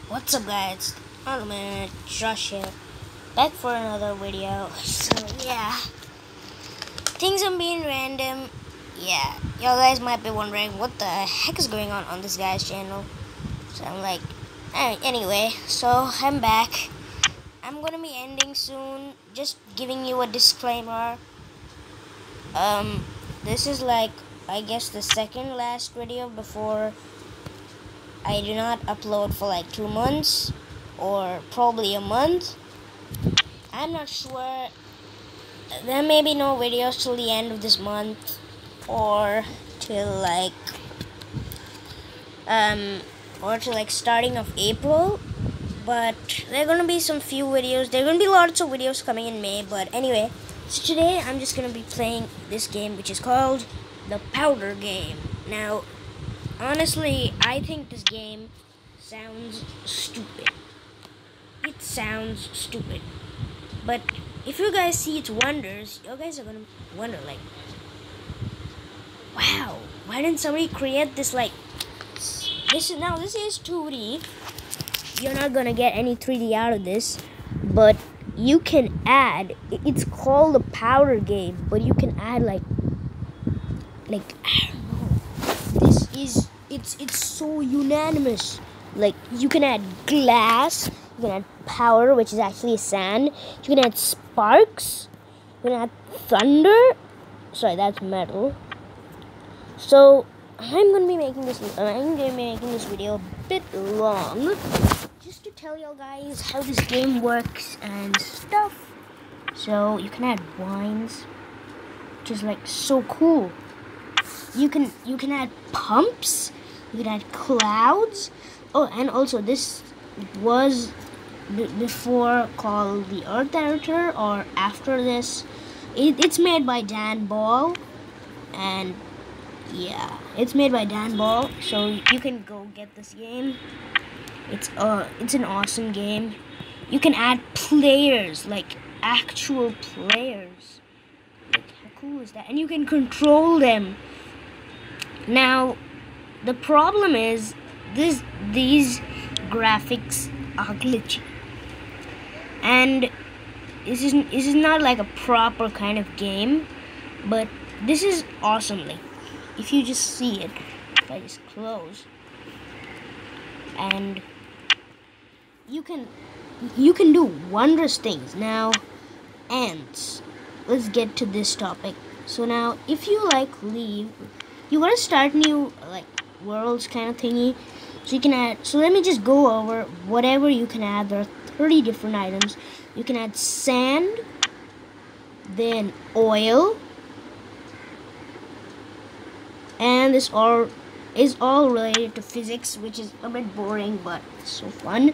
What's up, guys? I'm Josh here, back for another video. So yeah, things are being random. Yeah, y'all guys might be wondering what the heck is going on this guy's channel. So I'm like, alright, anyway, so I'm back. I'm gonna be ending soon. Just giving you a disclaimer. This is like, I guess, the second last video before I do not upload for like 2 months or probably a month. I'm not sure. There may be no videos till the end of this month or till like starting of April, but there are gonna be some few videos. There are gonna be lots of videos coming in May. But anyway, so today I'm just gonna be playing this game, which is called the Powder Game. Now, honestly, I think this game sounds stupid. It sounds stupid. But if you guys see its wonders, you guys are gonna wonder, like, wow, why didn't somebody create this? Like, this is 2D. You're not gonna get any 3D out of this, but you can add. It's called the Powder Game, but you can add like I don't know. It's so unanimous. Like, you can add glass, you can add powder, which is actually sand, you can add sparks, you can add thunder. Sorry, that's metal. So I'm gonna be making this video a bit long, just to tell y'all guys how this game works and stuff. So you can add wines, which is like so cool. You can add pumps, you can add clouds. Oh, and also this was before called the Earth Editor, or after this. It's made by Dan Ball, and yeah, it's made by Dan Ball. So you can go get this game. It's an awesome game. You can add players, like actual players. Like, how cool is that? And you can control them. Now, the problem is these graphics are glitchy, and this is not like a proper kind of game, but this is awesome. Like, if you just see it, if I just close, and you can do wondrous things. Now, ants. Let's get to this topic. So now, if you leave, you gotta start new worlds kind of thingy. So you can add. So let me just go over whatever you can add. There are 30 different items. You can add sand, then oil, and this all is all related to physics, which is a bit boring but so fun.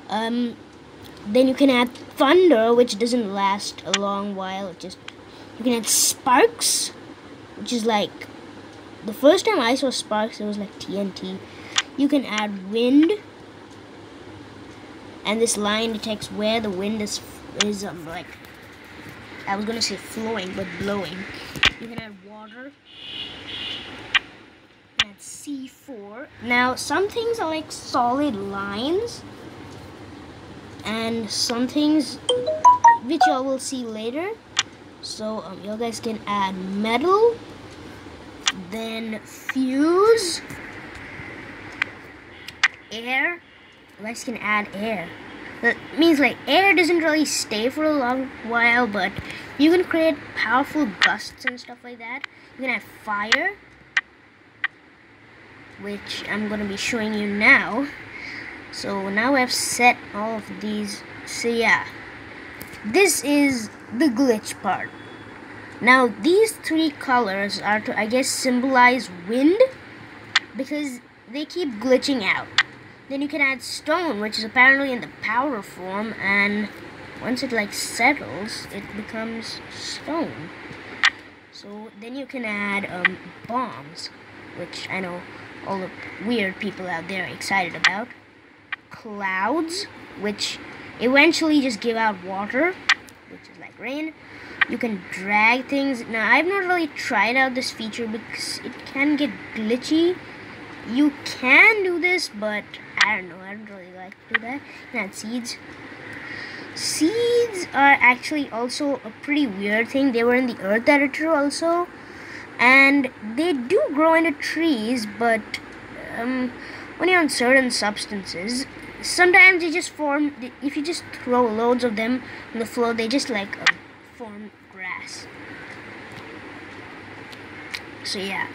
Then you can add thunder, which doesn't last a long while. You can add sparks, which is like, the first time I saw sparks, it was like TNT. You can add wind, and this line detects where the wind is like, I was gonna say flowing, but blowing. You can add water. You can add C4. Now, some things are like solid lines, and some things which y'all will see later. So you guys can add metal, then fuse, air. You guys can add air. That means like air doesn't really stay for a long while, but you can create powerful gusts and stuff like that. You can add fire, which I'm gonna be showing you now. So now I've set all of these. So yeah, this is the glitch part. Now, these 3 colors are to, I guess, symbolize wind, because they keep glitching out. Then you can add stone, which is apparently in the powder form, and once it like settles, it becomes stone. So then you can add bombs, which I know all the weird people out there are excited about. Clouds, which eventually just give out water, which is like rain. You can drag things. Now, I've not really tried out this feature because it can get glitchy. You can do this, but I don't know. I don't really like to do that. You can add seeds. Seeds are actually also a pretty weird thing. They were in the earth editor also, and they do grow into trees, but only on certain substances. Sometimes they just form. If you just throw loads of them on the floor, they just like form grass. So yeah,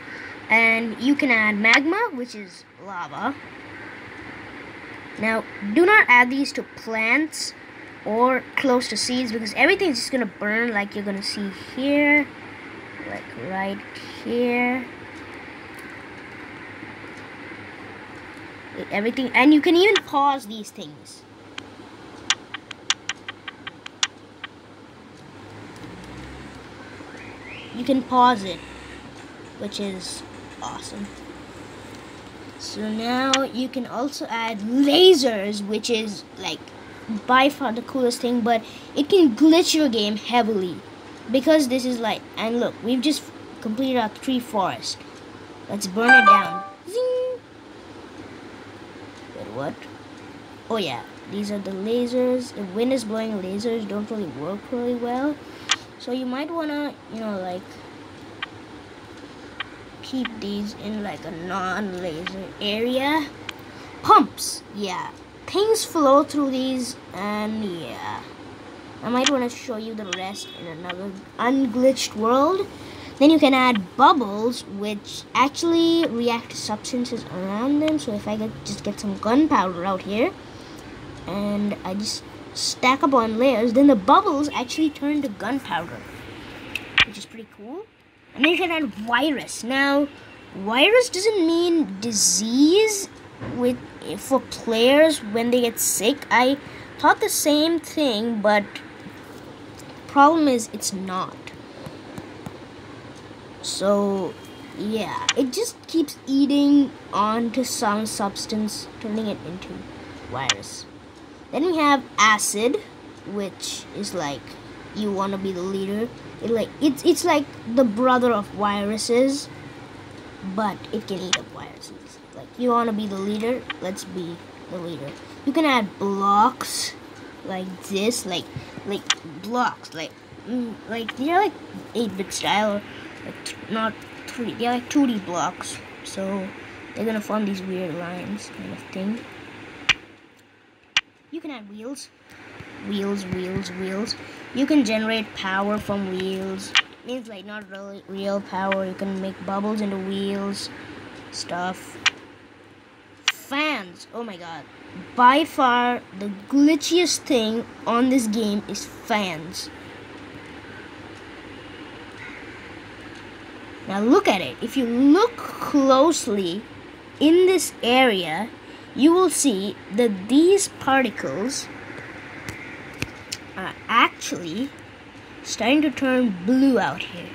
and you can add magma, which is lava. Now, do not add these to plants or close to seeds, because everything's just gonna burn, like you're gonna see here, like right here. Everything, and you can even pause these things. You can pause it, which is awesome. So now you can also add lasers, which is like by far the coolest thing, but it can glitch your game heavily because this is like, and look, we've just completed our tree forest. Let's burn it down. Zing. Wait, what? Oh yeah, these are the lasers. If wind is blowing, lasers don't really work really well, so you might wanna, you know, like keep these in like a non-laser area. Pumps, yeah, things flow through these, and yeah, I might want to show you the rest in another unglitched world. Then you can add bubbles, which actually react to substances around them. So if I just get some gunpowder out here and I just stack up on layers, then the bubbles actually turn to gunpowder, which is pretty cool. And then you can add virus. Now, virus doesn't mean disease for players when they get sick. I thought the same thing, but problem is it's not. So yeah, it just keeps eating onto some substance, turning it into virus. Then we have acid, which is like you want to be the leader. It's like the brother of viruses, but it can eat up viruses. Like, you want to be the leader, let's be the leader. You can add blocks like this, like blocks, they're like 8-bit style, or like not 3D. They're like 2D blocks, so they're gonna form these weird lines kind of thing. You can add wheels. Wheels. You can generate power from wheels. Means like not really real power. You can make bubbles into wheels, stuff. Fans. Oh my god. By far the glitchiest thing on this game is fans. Now look at it. If you look closely in this area, you will see that these particles are actually starting to turn blue out here,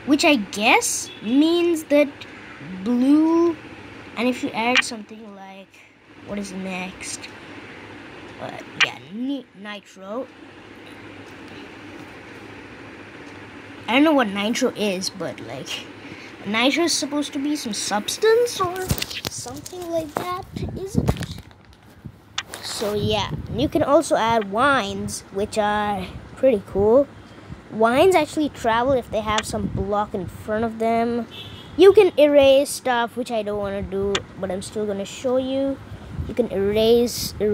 which I guess means that blue, and if you add something like, what is next? Yeah, nitro. I don't know what nitro is, but like nitro is supposed to be some substance or something like that, is it? So yeah, you can also add wines, which are pretty cool. Wines actually travel if they have some block in front of them. You can erase stuff, which I don't want to do, but I'm still going to show you. You can erase. You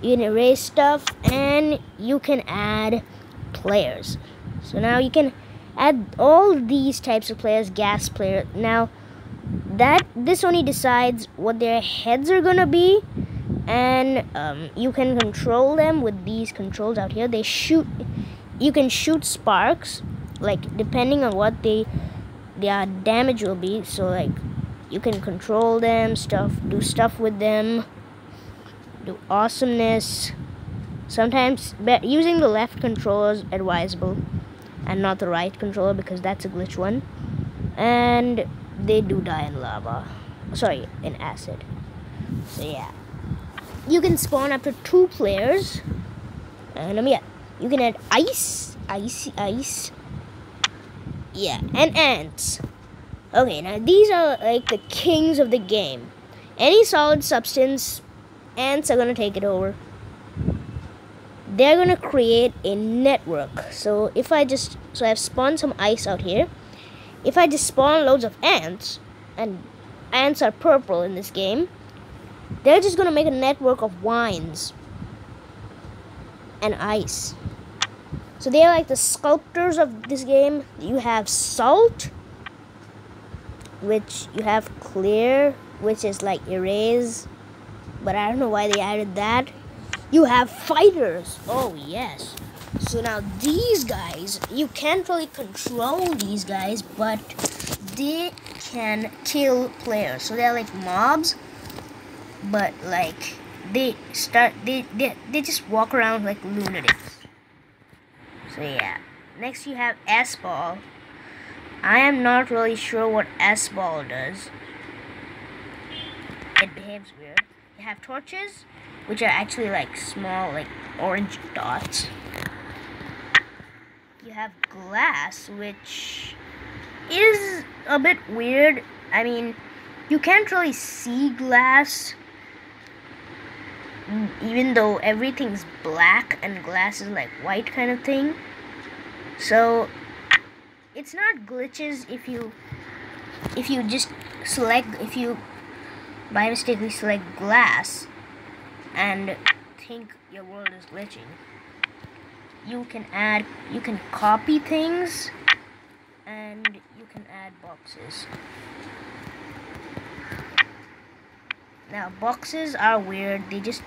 can erase stuff, and you can add players. So now you can add all these types of players, gas player. Now, this only decides what their heads are gonna be, and you can control them with these controls out here. You can shoot sparks, like depending on what their damage will be. So like you can control them, do stuff with them, do awesomeness. Sometimes using the left controller is advisable and not the right controller, because that's a glitch one. And they do die in lava. Sorry, in acid. So yeah. You can spawn up to 2 players. And yeah, you can add ice. Yeah, and ants. Okay, now these are like the kings of the game. Any solid substance, ants are gonna take it over. They're gonna create a network. So if I've spawned some ice out here. If I just spawn loads of ants, and ants are purple in this game, they're just gonna make a network of vines and ice. So they are like the sculptors of this game. You have salt, which you have clear, which is like erase, but I don't know why they added that. You have fighters. Oh yes. So now these guys, you can't really control these guys, but they can kill players. So they're like mobs, but like they just walk around like lunatics. So yeah. Next you have S-ball. I am not really sure what S-ball does. It behaves weird. You have torches, which are actually like small, like orange dots. You have glass, which is a bit weird. I mean, you can't really see glass, even though everything's black and glass is like white kind of thing. So it's not glitches if you just if you by mistakenly select glass and think your world is glitching. You can copy things, and you can add boxes. Now boxes are weird. They just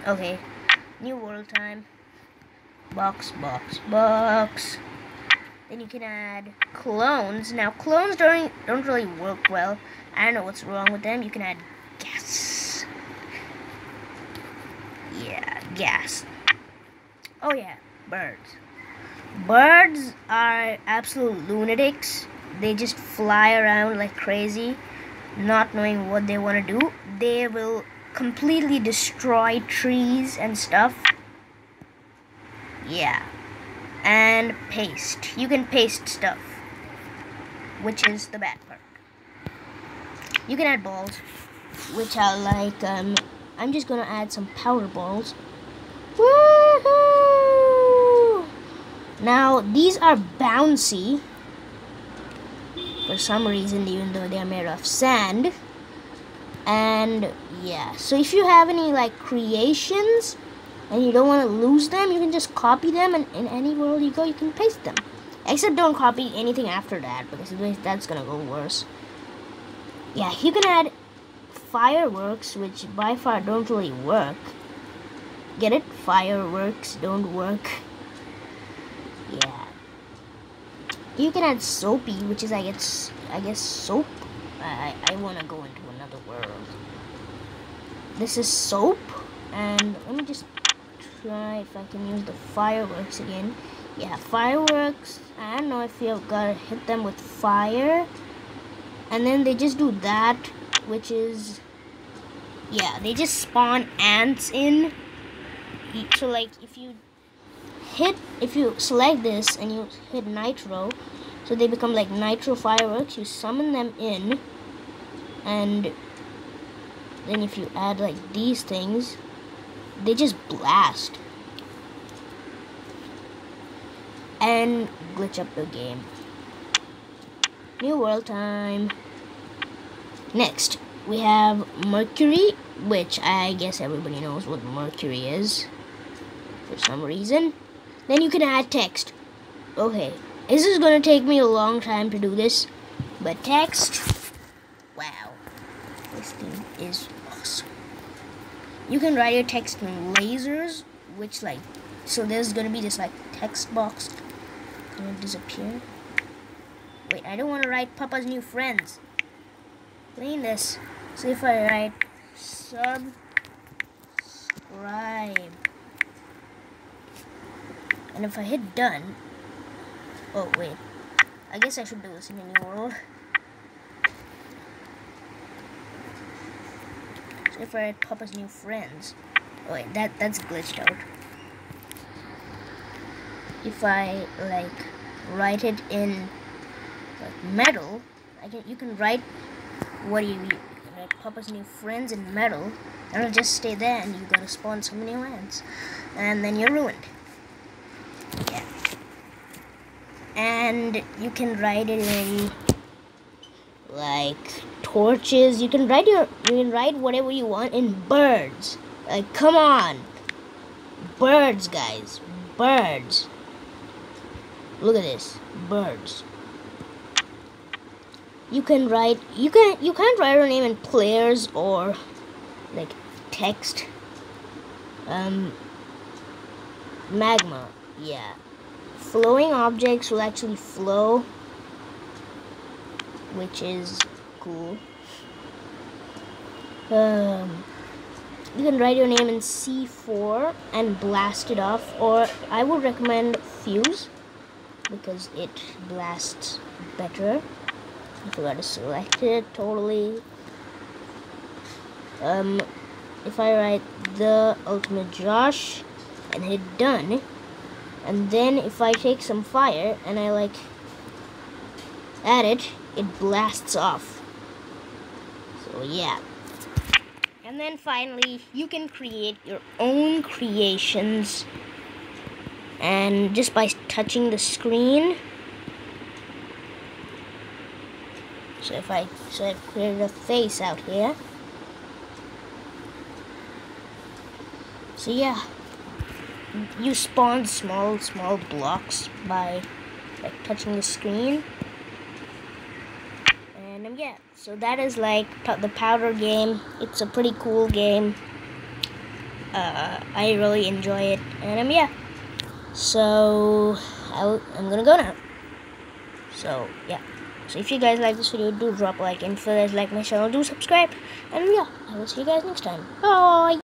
okay. New world time. Box. Then you can add clones. Now clones don't really work well. I don't know what's wrong with them. You can add gas. Yeah, gas. Oh yeah, birds. Birds are absolute lunatics. They just fly around like crazy, not knowing what they want to do. They will completely destroy trees and stuff. Yeah. And paste. You can paste stuff, which is the bad part. You can add balls, which are like, I'm just gonna add some power balls. Woohoo! Now, these are bouncy for some reason, even though they're made of sand. And yeah, so if you have any like creations and you don't want to lose them, you can just copy them, and in any world you go, you can paste them. Except don't copy anything after that, because that's gonna go worse. Yeah, you can add fireworks, which by far don't really work. Get it? Fireworks don't work. Yeah. You can add soapy, which is I guess soap. I wanna go into another world. This is soap, and let me just try if I can use the fireworks again. Yeah, fireworks. I don't know if you've gotta hit them with fire, and then they just do that, which is, yeah, they just spawn ants in. So like if you select this and you hit nitro, so they become like nitro fireworks. You summon them in, and then if you add like these things, they just blast and glitch up the game. New world time. Next, we have Mercury, which I guess everybody knows what Mercury is for some reason. Then you can add text. Okay, this is gonna take me a long time to do this, but text, wow, this thing is awesome. You can write your text in lasers, which like, so there's gonna be this like text box gonna disappear. Wait, I don't want to write Papa's new friends. Clean this. So if I write subscribe, and if I hit done, oh wait, I guess I should do this in a new world. So if I write Papa's new friends, oh wait, that's glitched out. If I like write it in like metal, You can write what you like Papa's new friends in metal, and it'll just stay there, and you gotta spawn so many lands, and then you're ruined. Yeah. And you can write it in like torches. You can write whatever you want in birds. Like, come on, birds, guys, birds. Look at this, birds. You can't write your name in players or like text. Magma, yeah. Flowing objects will actually flow, which is cool. You can write your name in C4 and blast it off, or I would recommend Fuse because it blasts better. I forgot to select it totally. If I write the ultimate Josh and hit done, and then if I take some fire and I like add it, it blasts off. So yeah. And then finally, you can create your own creations, and just by touching the screen. So I've created a face out here. So yeah, you spawn small blocks by like touching the screen. And yeah, so that is like the powder game. It's a pretty cool game. I really enjoy it, and yeah. So I'm gonna go now. So yeah. So if you guys like this video, do drop a like, and if you guys like my channel, do subscribe. And yeah, I will see you guys next time. Bye.